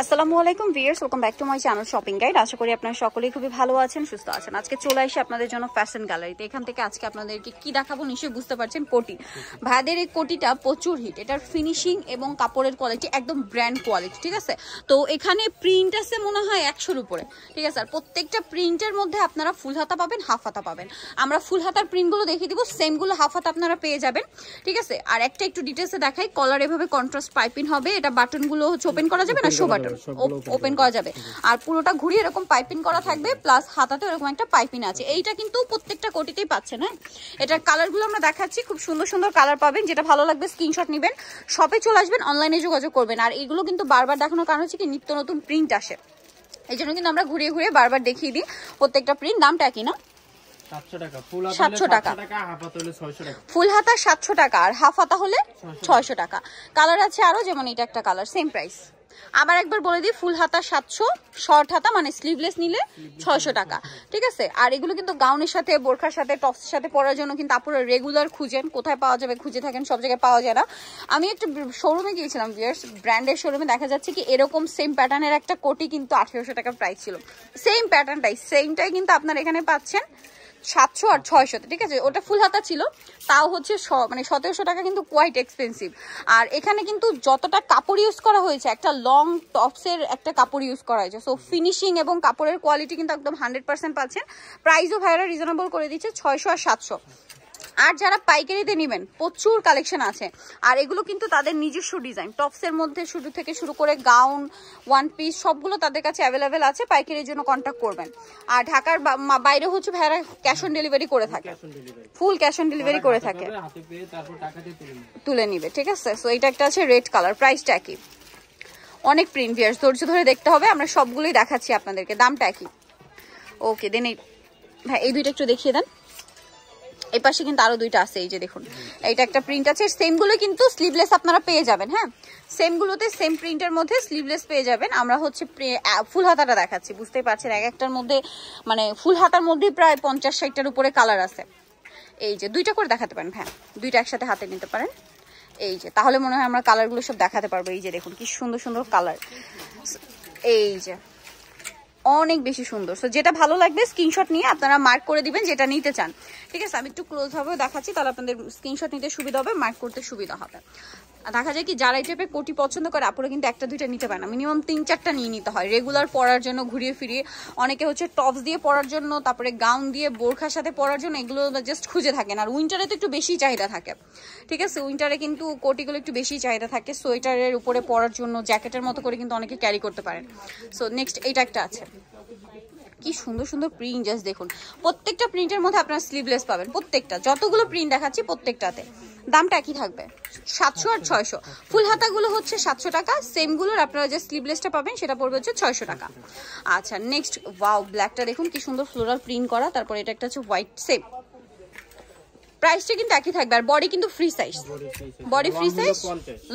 আসসালামু আলাইকুম viewers, welcome back to my channel shopping guide. আশা করি আপনারা সকলেই খুবই ভালো আছেন, সুস্থ আছেন। আজকে চলে আসি আপনাদের জন্য ফ্যাশন গ্যালারিতে। এখান থেকে আজকে আপনাদেরকে কি দেখাবো নিশ্চয়ই বুঝতে পারছেন, কোটি। ভাইদের এই কোটিটা প্রচুর হিট। এটার ফিনিশিং এবং কাপড়ের কোয়ালিটি একদম ব্র্যান্ড কোয়ালিটি, ঠিক আছে। তো এখানে প্রিন্ট আছে মনে হয় 100-র উপরে, ঠিক আছে। আর প্রত্যেকটা প্রিন্টের মধ্যে আপনারা ফুল হাতা পাবেন, হাফ হাতা পাবেন। আমরা ফুল হাতার প্রিন্টগুলো দেখিয়ে দিব, সেমগুলো হাফ হাতা আপনারা পেয়ে যাবেন, ঠিক আছে। আর একটা একটু ডিটেলসে দেখাই, কলার এভাবে কন্ট্রাস্ট পাইপিং হবে। এটা বাটনগুলো হচ্ছে ওপেন করা যাবে না, শো বাটন ওপেন করা যাবে। আর পুরোটা ঘুরিয়ে এরকম পাইপিং করা থাকবে, প্লাস হাতাতে এরকম একটা পাইপিং আছে। এইটা কিন্তু প্রত্যেকটা কোটিতেই পাচ্ছেন। হ্যাঁ, এটার কালারগুলো আমরা দেখাচ্ছি, খুব সুন্দর সুন্দর কালার পাবেন। যেটা ভালো লাগবে স্ক্রিনশট নেবেন, শপে চলে আসবেন, অনলাইনে যোগাযোগ করবেন। আর এইগুলো কিন্তু বারবার দেখানোর কারণ হচ্ছে কি নিত্য নতুন প্রিন্ট আসে, এই জন্য কিন্তু আমরা ঘুরিয়ে ঘুরিয়ে বারবার দেখিয়ে দিই প্রত্যেকটা প্রিন্ট। দামটা কি না 700 টাকা, ফুল হাতা 700 টাকা আর হাফ হাতা হলে 600 টাকা। কালার আছে আরো, যেমন এটা একটা কালার, সেম প্রাইস। আবার একবার বলে দিই, ফুল হাতা 700, শর্ট হাতা মানে স্লিভলেস নিলে 600 টাকা, ঠিক আছে। আর এগুলো কিন্তু গাউনের সাথে, বোরখার সাথে, টপসের সাথে পরার জন্য কিন্তু আপনারা রেগুলার খুঁজেন, কোথায় পাওয়া যাবে খুঁজে থাকেন, সব জায়গায় পাওয়া যায় না। আমি একটা শোরুমে গিয়েছিলাম, ব্র্যান্ডের শোরুমে, দেখা যাচ্ছে কি এরকম সেম প্যাটার্নের একটা কোটি কিন্তু 1800 টাকা প্রাইস ছিল। সেম প্যাটার্নটাই, সেমটাই কিন্তু আপনারা এখানে পাচ্ছেন 700 আর 600, ঠিক আছে। ওটা ফুল হাতা ছিল, তাও হচ্ছে মানে 1700 টাকা, কিন্তু কোয়াইট এক্সপেন্সিভ। আর এখানে কিন্তু যতটা কাপড় ইউজ করা হয়েছে, একটা লং টপসের একটা কাপড় ইউজ করা হয়েছে। সো ফিনিশিং এবং কাপড়ের কোয়ালিটি কিন্তু একদম 100% পাচ্ছেন। প্রাইসও ভাইরা রিজনেবল করে দিচ্ছে, 600 আর 700। আর যারা পাইকারিতে নেবেন, প্রচুর কালেকশন আছে। আর এগুলো কিন্তু তাদের নিজস্ব ডিজাইন, টপসের মধ্যে শুরু থেকে শুরু করে গাউন, ওয়ান পিস সবগুলো তাদের কাছে অ্যাভেলেবেল আছে। পাইকারির জন্য কন্ট্যাক্ট করবেন। আর ঢাকার বাইরে হচ্ছে ভাইরা ক্যাশ অন ডেলিভারি করে থাকে, ফুল ক্যাশ অন ডেলিভারি করে থাকে, তুলে নিবে, ঠিক আছে। সো এটা একটা আছে রেড কালার, প্রাইসটা কি, অনেক প্রিন্ট ভিউয়ার্স, ধৈর্য ধরে দেখতে হবে, আমরা সবগুলোই দেখাচ্ছি আপনাদেরকে। দামটা কি, ওকে দেন। এই ভাই এই দুইটা একটু দেখিয়ে দেন। এই পাশে কিন্তু আরো দুইটা আছে, এই যে দেখুন, এইটা একটা প্রিন্ট আছে। সেমগুলো কিন্তু স্লিভলেস আপনারা পেয়ে যাবেন। হ্যাঁ, সেমগুলোতে সেম প্রিন্টের মধ্যে স্লিভলেস পেয়ে যাবেন। আমরা হচ্ছে ফুল হাতাটা দেখাচ্ছি, বুঝতেই পারছেন এক একটার মধ্যে, মানে ফুল হাতার মধ্যে প্রায় 50-60টার উপরে কালার আছে। এই যে দুইটা করে দেখাতে পারেন, হ্যাঁ দুইটা একসাথে হাতে নিতে পারেন। এই যে তাহলে মনে হয় আমরা কালারগুলো সব দেখাতে পারবো। এই যে দেখুন কি সুন্দর সুন্দর কালার, এই যে অনেক বেশি সুন্দর। সো যেটা ভালো লাগবে স্ক্রিনশট নিয়ে আপনারা মার্ক করে দিবেন যেটা নিতে চান, ঠিক আছে। আমি একটু ক্লোজ ভাবে দেখাচ্ছি, তাহলে আপনাদের স্ক্রিনশট নিতে সুবিধা হবে, মার্ক করতে সুবিধা হবে। দেখা যায় কি যারা এই টাইপের কোটি পছন্দ করে, আপুরা কিন্তু একটা দুইটা নিতে পারে না, মিনিমাম 3-4টা নিয়ে নিতে হয় রেগুলার পরার জন্য, ঘুরিয়ে ফিরিয়ে। অনেকে হচ্ছে টপস দিয়ে পরার জন্য, তারপরে গাউন দিয়ে বোরখার সাথে পরার জন্য, এগুলো জাস্ট খুঁজে থাকেন। আর উইন্টারে তো একটু বেশি চাহিদা থাকে, ঠিক আছে। উইন্টারে কিন্তু কোটিগুলো একটু বেশি চাহিদা থাকে, সোয়েটারের উপরে পরার জন্য, জ্যাকেটের মতো করে কিন্তু অনেকে ক্যারি করতে পারেন। সো নেক্সট এইটা একটা আছে, কি সুন্দর সুন্দর প্রিন্ট, জাস্ট দেখুন। প্রত্যেকটা প্রিন্টের মধ্যে আপনারা স্লিভলেস পাবেন, প্রত্যেকটা যতগুলো প্রিন্ট দেখাচ্ছি প্রত্যেকটাতে। দামটা একই থাকবে, 700 আর 600। ফুল হাতাগুলো হচ্ছে 700 টাকা, সেমগুলোর আপনারা যে স্লিভলেসটা পাবেন সেটা পড়বে হচ্ছে 600 টাকা। আচ্ছা নেক্সট, ওয়াও ব্ল্যাকটা দেখুন কি সুন্দর ফ্লোরাল প্রিন্ট করা। তারপর এটা একটা হচ্ছে হোয়াইট, সেম প্রাইসটা কিন্তু একই থাকবে। আর বডি কিন্তু free size, body free size,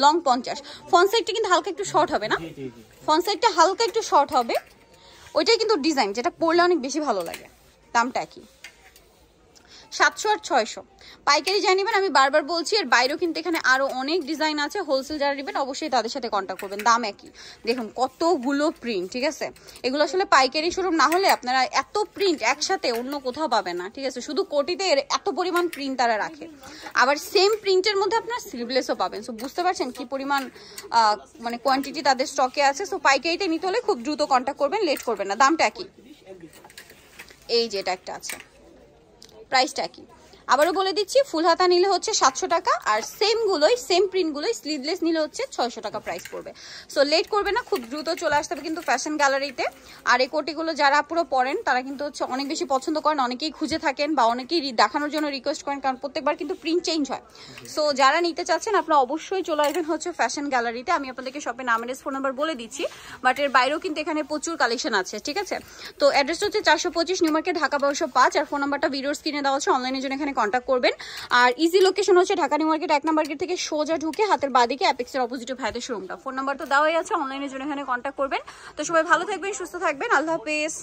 long 50। Front সাইডটা কিন্তু হালকা একটু শর্ট হবে না, ফ্রন্ট সাইডটা হালকা একটু শর্ট হবে। ওইটাই কিন্তু ডিজাইন, যেটা পরলে অনেক বেশি ভালো লাগে। দামটা কি, 700 আর 600। পাইকারি যাই নেবেন, আমি বারবার বলছি, এর বাইরেও কিন্তু এখানে আরো অনেক ডিজাইন আছে। হোলসেল যারা নেবেন অবশ্যই তাদের সাথে কন্ট্যাক্ট করবেন। দাম একই, দেখুন কতগুলো প্রিন্ট, ঠিক আছে। এগুলো আসলে পাইকারি শোরুম না হলে আপনারা এত প্রিন্ট একসাথে অন্য কোথাও পাবেন না, ঠিক আছে। শুধু কোটিতে এত পরিমাণ প্রিন্ট তারা রাখে। আবার সেম প্রিন্টের মধ্যে আপনার স্লিভলেসও পাবেন। সো বুঝতে পারছেন কি পরিমাণ মানে কোয়ান্টিটি তাদের স্টকে আছে। সো পাইকারিতে নিতে হলে খুব দ্রুত কন্ট্যাক্ট করবেন, লেট করবেন না। দামটা একই, এই যে এটা একটা আছে, প্রাইসটা কি আবারও বলে দিচ্ছি, ফুল হাতা নিলে হচ্ছে 700 টাকা, আর সেমগুলোই সেম প্রিন্টগুলোই স্লিভলেস নিলে হচ্ছে 600 টাকা প্রাইস পড়বে। সো লেট করবে না, খুব দ্রুত চলে আসতে হবে কিন্তু ফ্যাশন গ্যালারিতে। আর এই কোটিগুলো যারা পুরো পরেন তারা কিন্তু হচ্ছে অনেক বেশি পছন্দ করেন, অনেকেই খুঁজে থাকেন বা অনেকেই দেখানোর জন্য রিকোয়েস্ট করেন, কারণ প্রত্যেকবার কিন্তু প্রিন্ট চেঞ্জ হয়। সো যারা নিতে চাচ্ছেন আপনারা অবশ্যই চলে আসবেন হচ্ছে ফ্যাশন গ্যালারিতে। আমি আপনাদেরকে শপের নাম, অ্যাড্রেস, ফোন নাম্বার বলে দিচ্ছি, বাট এর বাইরেও কিন্তু এখানে প্রচুর কালেকশন আছে, ঠিক আছে। তো অ্যাড্রেসটা হচ্ছে 425 নিউ মার্কেট, ঢাকা 1205। আর ফোন নাম্বারটা ভিডিওর স্ক্রিনে দেওয়া হচ্ছে, অনলাইনের জন্য এখানে কন্ট্যাক্ট করবেন। আর ইজি লোকেশন হচ্ছে ঢাকা নিউ মার্কেট 1 নম্বর গেট থেকে সোজা ঢুকে হাতের বাদিকে অ্যাপেক্সের অপোজিটে ভাইদের শোরুমটা। ফোন নাম্বার তো দেওয়াই আছে, অনলাইনের জন্য এখানে কন্ট্যাক্ট করবেন। তো সবাই ভালো থাকবেন, সুস্থ থাকবেন, আল্লাহ হাফেজ।